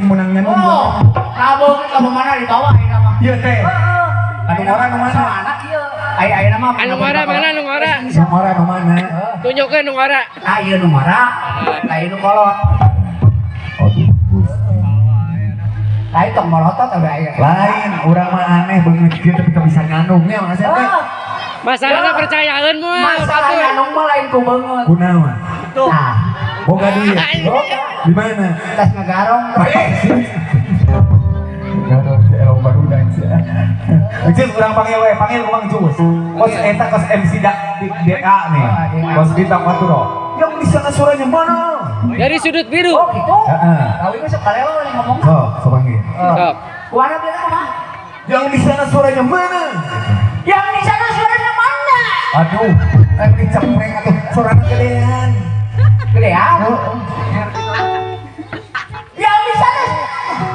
menangnya nunggu. Oh, Prabu kamu mana dibawa ini nama? Iya teh. Anu ngora nu mana? Anak ieu. Ai nama. Anu ngora mana nu ngora? Nu ngora nu mana? Tunjukkeun nu ngora. Ah ieu nu ngora. Lain nu kolot. Aduh. Lain tong molotot ada aya. Lain, urang mah aneh beungeut kieu tapi teu bisa nganungnya mah teh. Masalahna percayaeun moal. Masalah nganung mah lain ku beungeut. Kunaon? Nah, Boga duit. Di mana? tas ngagarong. Garong si Elong Barudan sih. Cus urang panggil we, panggil ku Mang Cus. Kos eta kos MC di DA nih. Kos bintang Waturo. Yang bisa suaranya mana? Dari sudut biru. Oh gitu. Heeh. Tahu itu sekalelo yang ngomong. So panggil. Sok. Kuana bilang apa? Yang bisa suaranya mana? Yang di sana suaranya mana? Aduh, lagi cempreng atau suaranya gedean. Gedean. Yang di sana.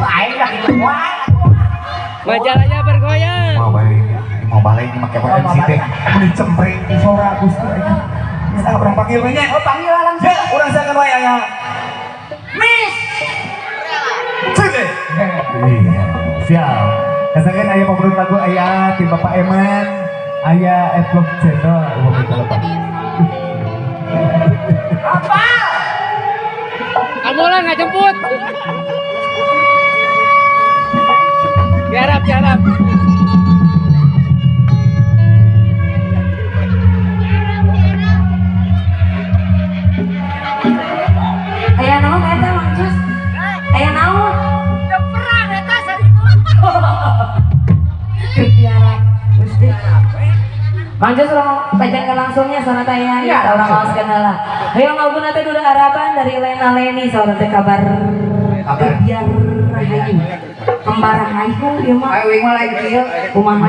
Aing lagi kuat. Majalahnya bergoyang. Mau balik ini pakai MC teh. Ini cempreng di suara Gusti. Bisa orang panggil we nya. Oh panggil langsung. Ya, urang sakeun wae aya. Miss. Cile. Iya, siap. Kasakeun aya pabrik lagu aya tim Bapak Eman, aya Vlog Channel. Apa? Kamu lah nggak jemput. Biarap. Aya naon eta Mang Cus? Aya naon? Udah perang eta sadina. Biara Gusti. Mang Cus urang pajangan langsungnya sana teh ya. Iya, Urang langsung. ngaoskeun heula. Hayang ngabuna teh duda harapan dari Lena Leni saurang teh kabar biar rahayu. Kembar rahayu ieu mah. Ayo mah lain kieu. Kumaha?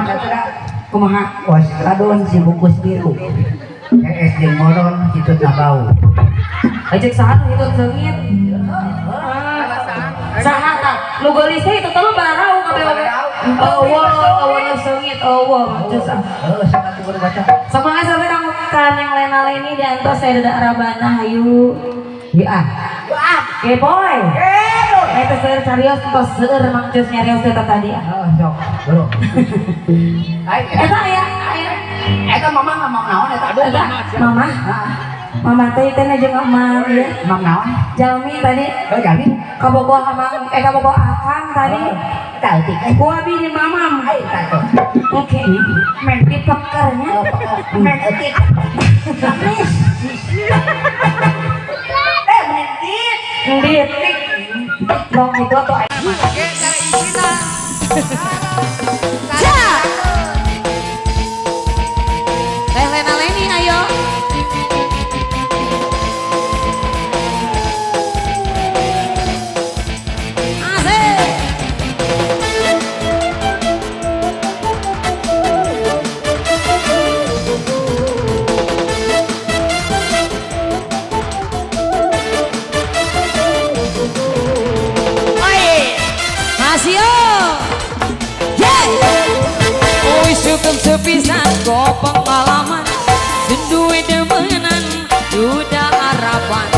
Kumaha? Wah, kadon si bungkus biru. SD moron itu bau. Ajek saha nu hitut seungit? Saha tah? Nu geulis teh itu teh barau kabeh. Oh, seungit. Mang Cus. Sangat kudu baca. Sama sampai kamu kan yang Lena-Leni diantos saya ada arabana hayu. Ya. Oke boy. Eta seueur carios tos seueur Mang Cus nyarios eta tadi. Oh, sok. Belum. Eta aya. Eta mama ngomong naon eta? Eta mama. Mama teh teh jeung emang ya. Ngomong naon? Jalmi tadi Oh, jadi. kabogoh amang kabogoh akang tadi. Tahu tik. Ku abi di mamam. Ai tato. Oke. Main dipekernya. Men etik. Habis. Menit. Ndit. Dong itu tuh Teh Lena Leni ayo. Asik. Masih yo. Oi sugeng sepisan go pengalaman Senduwe demenan duda harapan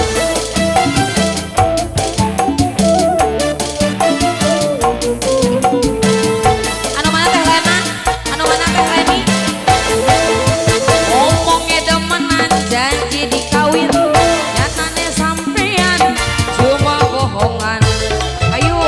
Anu mana teh Lena? Anu mana teh Leni? Omongnya demenan janji dikawin nyatane sampean cuma bohongan Ayo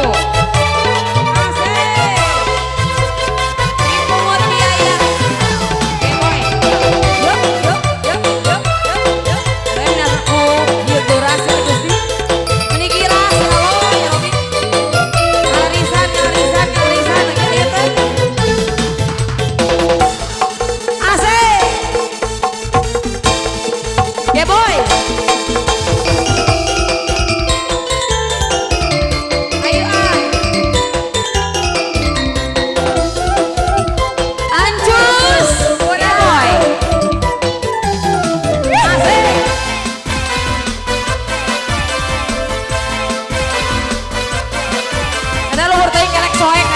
Ada luhur teuing kelek soek